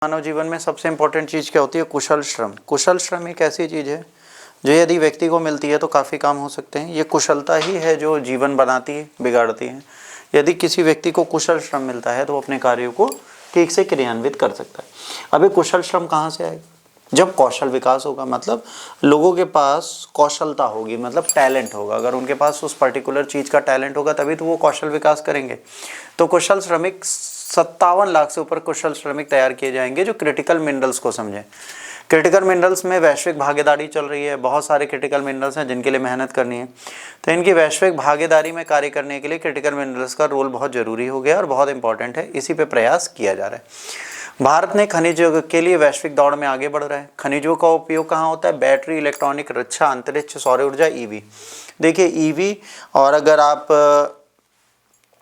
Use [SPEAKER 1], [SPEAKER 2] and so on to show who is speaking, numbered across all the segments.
[SPEAKER 1] मानव जीवन में सबसे इम्पोर्टेंट चीज़ क्या होती है? कुशल श्रम। कुशल श्रम एक ऐसी चीज़ है जो यदि व्यक्ति को मिलती है तो काफ़ी काम हो सकते हैं। ये कुशलता ही है जो जीवन बनाती है, बिगाड़ती है। यदि किसी व्यक्ति को कुशल श्रम मिलता है तो वो अपने कार्यों को ठीक से क्रियान्वित कर सकता है। अब ये कुशल श्रम कहाँ से आएगा? जब कौशल विकास होगा, मतलब लोगों के पास कौशलता होगी, मतलब टैलेंट होगा। अगर उनके पास उस पर्टिकुलर चीज़ का टैलेंट होगा तभी तो वो कौशल विकास करेंगे। तो कुशल श्रमिक 57 लाख से ऊपर कुशल श्रमिक तैयार किए जाएंगे जो क्रिटिकल मिनरल्स को समझें। क्रिटिकल मिनरल्स में वैश्विक भागीदारी चल रही है। बहुत सारे क्रिटिकल मिनरल्स हैं जिनके लिए मेहनत करनी है, तो इनकी वैश्विक भागीदारी में कार्य करने के लिए क्रिटिकल मिनरल्स का रोल बहुत ज़रूरी हो गया और बहुत इंपॉर्टेंट है। इसी पे प्रयास किया जा रहा है। भारत ने खनिजों के लिए वैश्विक दौड़ में आगे बढ़ रहा है। खनिजों का उपयोग कहाँ होता है? बैटरी, इलेक्ट्रॉनिक, रक्षा, अंतरिक्ष, सौर ऊर्जा, ईवी। देखिए ईवी, और अगर आप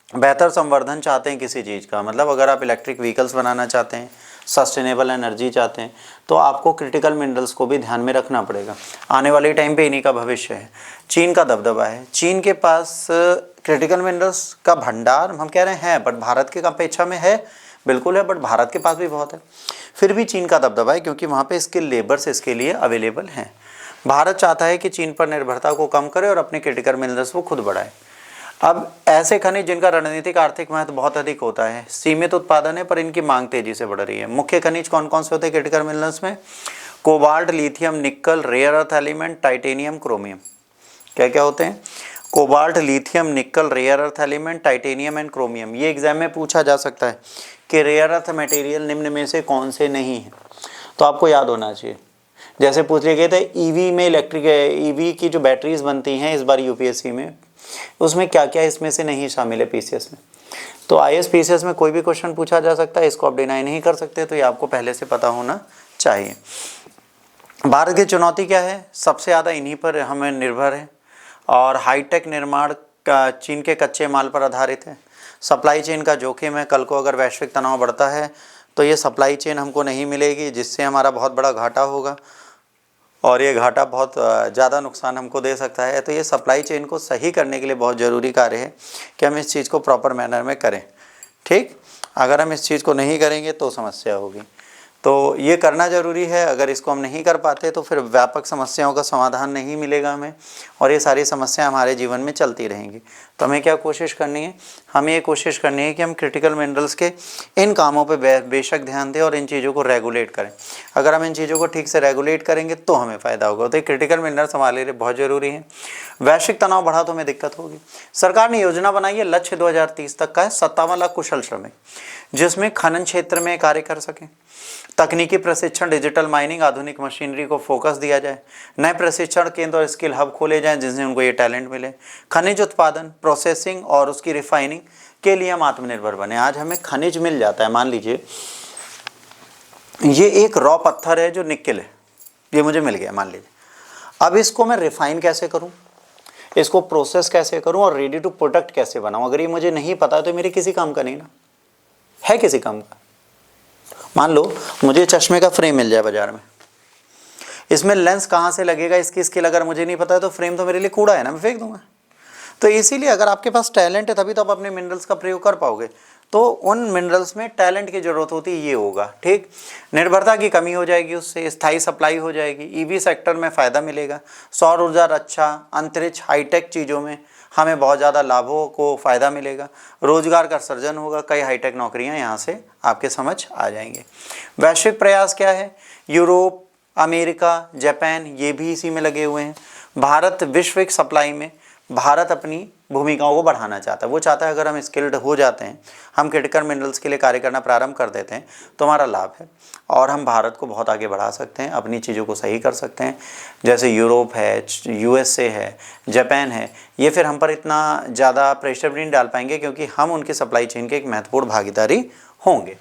[SPEAKER 1] बेहतर संवर्धन चाहते हैं किसी चीज़ का, मतलब अगर आप इलेक्ट्रिक व्हीकल्स बनाना चाहते हैं, सस्टेनेबल एनर्जी चाहते हैं, तो आपको क्रिटिकल मिनरल्स को भी ध्यान में रखना पड़ेगा। आने वाले टाइम पे इन्हीं का भविष्य है। चीन का दबदबा है। चीन के पास क्रिटिकल मिनरल्स का भंडार हम कह रहे हैं, बट भारत की अपेक्षा में है, बिल्कुल है, बट भारत के पास भी बहुत है। फिर भी चीन का दबदबा है क्योंकि वहाँ पे स्किल लेबर्स इसके लिए अवेलेबल हैं। भारत चाहता है कि चीन पर निर्भरता को कम करे और अपने क्रिटिकल मिनरल्स को खुद बढ़ाए। अब ऐसे खनिज जिनका रणनीतिक आर्थिक महत्व बहुत अधिक होता है, सीमित उत्पादन है पर इनकी मांग तेजी से बढ़ रही है। मुख्य खनिज कौन कौन से होते हैं क्रिटिकल मिनरल्स में? Cobalt, lithium, nickel, rare earth element, titanium, chromium. क्या क्या होते हैं? Cobalt, lithium, nickel, rare earth element, titanium and chromium. ये एग्जाम में पूछा जा सकता है कि रेयर अर्थ मटेरियल निम्न में से कौन से नहीं है, तो आपको याद होना चाहिए। जैसे पूछ लिए गए थे ईवी में, ईवी की जो बैटरीज बनती हैं इस बार यूपीएससी में, उसमें क्या क्या इसमें से नहीं शामिल है पीसीएस में। तो आईएएस पीसीएस में कोई भी क्वेश्चन पूछा जा सकता है, इसको आप डिनाई नहीं कर सकते, तो ये आपको पहले से पता होना चाहिए। भारत की चुनौती क्या है? सबसे ज़्यादा इन्हीं पर हमें निर्भर है, और हाईटेक निर्माण का चीन के कच्चे माल पर आधारित है। सप्लाई चेन का जोखिम है। कल को अगर वैश्विक तनाव बढ़ता है तो ये सप्लाई चेन हमको नहीं मिलेगी, जिससे हमारा बहुत बड़ा घाटा होगा, और ये घाटा बहुत ज़्यादा नुकसान हमको दे सकता है। तो ये सप्लाई चेन को सही करने के लिए बहुत ज़रूरी कार्य है कि हम इस चीज़ को प्रॉपर मैनर में करें। ठीक, अगर हम इस चीज़ को नहीं करेंगे तो समस्या होगी। तो ये करना ज़रूरी है। अगर इसको हम नहीं कर पाते तो फिर व्यापक समस्याओं का समाधान नहीं मिलेगा हमें, और ये सारी समस्याएं हमारे जीवन में चलती रहेंगी। तो हमें क्या कोशिश करनी है? हमें ये कोशिश करनी है कि हम क्रिटिकल मिनरल्स के इन कामों पे बेशक ध्यान दें और इन चीज़ों को रेगुलेट करें। अगर हम इन चीज़ों को ठीक से रेगुलेट करेंगे तो हमें फ़ायदा होगा। तो ये क्रिटिकल मिनरल्स हमारे लिए बहुत ज़रूरी है। वैश्विक तनाव बढ़ा तो हमें दिक्कत होगी। सरकार ने योजना बनाई है, लक्ष्य 2030 तक का है 57 लाख कुशल श्रमिक, जिसमें खनन क्षेत्र में कार्य कर सकें। तकनीकी प्रशिक्षण, डिजिटल माइनिंग, आधुनिक मशीनरी को फोकस दिया जाए। नए प्रशिक्षण केंद्र और स्किल हब खोले जाएं जिनसे उनको ये टैलेंट मिले। खनिज उत्पादन, प्रोसेसिंग और उसकी रिफाइनिंग के लिए हम आत्मनिर्भर बने। आज हमें खनिज मिल जाता है, मान लीजिए ये एक रॉ पत्थर है जो निकेल है, ये मुझे मिल गया मान लीजिए। अब इसको मैं रिफाइन कैसे करूँ, इसको प्रोसेस कैसे करूँ और रेडी टू प्रोडक्ट कैसे बनाऊँ, अगर ये मुझे नहीं पता तो मेरे किसी काम का नहीं ना है, किसी काम का। मान लो मुझे चश्मे का फ्रेम मिल जाए बाजार में, इसमें लेंस कहाँ से लगेगा, इसकी स्किल अगर मुझे नहीं पता है तो फ्रेम तो मेरे लिए कूड़ा है ना, मैं फेंक दूंगा। तो इसीलिए अगर आपके पास टैलेंट है तभी तो आप अपने मिनरल्स का प्रयोग कर पाओगे। तो उन मिनरल्स में टैलेंट की जरूरत होती है, ये होगा। ठीक, निर्भरता की कमी हो जाएगी, उससे स्थायी सप्लाई हो जाएगी। ईवी सेक्टर में फ़ायदा मिलेगा। सौर ऊर्जा, रक्षा, अंतरिक्ष, हाईटेक चीज़ों में हमें बहुत ज़्यादा लाभों को फ़ायदा मिलेगा। रोजगार का सृजन होगा, कई हाईटेक नौकरियां यहाँ से आपके समझ आ जाएंगे। वैश्विक प्रयास क्या है? यूरोप, अमेरिका, जापान, ये भी इसी में लगे हुए हैं। भारत विश्विक सप्लाई में भारत अपनी भूमिकाओं को बढ़ाना चाहता है। वो चाहता है अगर हम स्किल्ड हो जाते हैं, हम क्रिटिकल मिनरल्स के लिए कार्य करना प्रारंभ कर देते हैं तो हमारा लाभ है, और हम भारत को बहुत आगे बढ़ा सकते हैं, अपनी चीज़ों को सही कर सकते हैं। जैसे यूरोप है, यूएसए है, जापान है, ये फिर हम पर इतना ज़्यादा प्रेशर भी नहीं डाल पाएंगे क्योंकि हम उनकी सप्लाई चेन के एक महत्वपूर्ण भागीदारी होंगे।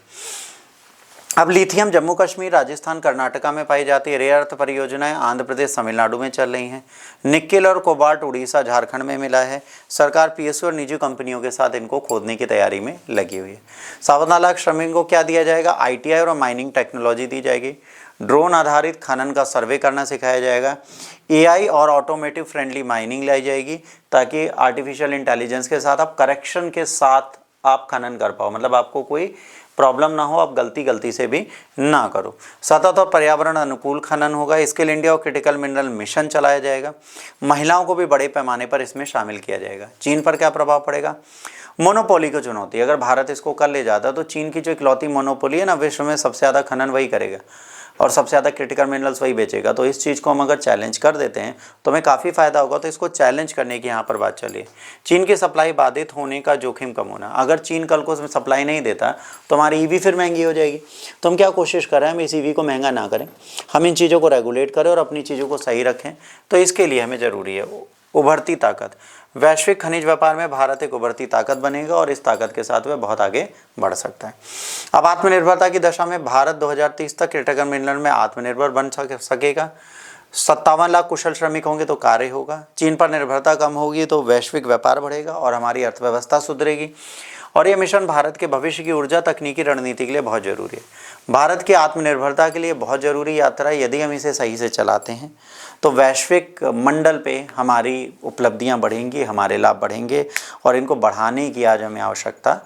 [SPEAKER 1] अब लिथियम जम्मू कश्मीर, राजस्थान, कर्नाटका में पाई जाती है। रेयर अर्थ परियोजनाएं आंध्र प्रदेश, तमिलनाडु में चल रही हैं। निकेल और कोबाल्ट उड़ीसा, झारखंड में मिला है। सरकार पीएसयू और निजी कंपनियों के साथ इनको खोदने की तैयारी में लगी हुई है। 57 लाख श्रमिकों को क्या दिया जाएगा? आईटीआई और माइनिंग टेक्नोलॉजी दी जाएगी। ड्रोन आधारित खनन का सर्वे करना सिखाया जाएगा। एआई और ऑटोमेटिव फ्रेंडली माइनिंग लाई जाएगी ताकि आर्टिफिशियल इंटेलिजेंस के साथ आप करेक्शन के साथ आप खनन कर पाओ, मतलब आपको कोई प्रॉब्लम ना हो, आप गलती से भी ना करो। सतत और पर्यावरण अनुकूल खनन होगा। स्किल इंडिया और क्रिटिकल मिनरल मिशन चलाया जाएगा। महिलाओं को भी बड़े पैमाने पर इसमें शामिल किया जाएगा। चीन पर क्या प्रभाव पड़ेगा? मोनोपोली को चुनौती, अगर भारत इसको कर ले जाता तो चीन की जो इकलौती मोनोपोली है ना, विश्व में सबसे ज़्यादा खनन वही करेगा और सबसे ज़्यादा क्रिटिकल मिनरल्स वही बेचेगा। तो इस चीज़ को हम अगर चैलेंज कर देते हैं तो हमें काफ़ी फ़ायदा होगा। तो इसको चैलेंज करने की यहाँ पर बात चली है। चीन की सप्लाई बाधित होने का जोखिम कम होना, अगर चीन कल को उसमें सप्लाई नहीं देता तो हमारी ईवी फिर महंगी हो जाएगी। तो हम क्या कोशिश कर रहे हैं, हम इस ईवी को महंगा ना करें, हम इन चीज़ों को रेगुलेट करें और अपनी चीज़ों को सही रखें। तो इसके लिए हमें ज़रूरी है उभरती ताकत। वैश्विक खनिज व्यापार में भारत एक उभरती ताकत बनेगा और इस ताकत के साथ वह बहुत आगे बढ़ सकता है। अब आत्मनिर्भरता की दशा में भारत 2030 तक क्रिटिकल मिनरल में आत्मनिर्भर बन सकेगा। 57 लाख कुशल श्रमिक होंगे तो कार्य होगा। चीन पर निर्भरता कम होगी तो वैश्विक व्यापार बढ़ेगा और हमारी अर्थव्यवस्था सुधरेगी। और यह मिशन भारत के भविष्य की ऊर्जा तकनीकी रणनीति के लिए बहुत जरूरी है। भारत की आत्मनिर्भरता के लिए बहुत जरूरी यात्रा है। यदि हम इसे सही से चलाते हैं तो वैश्विक मंडल पे हमारी उपलब्धियां बढ़ेंगी, हमारे लाभ बढ़ेंगे और इनको बढ़ाने की आज हमें आवश्यकता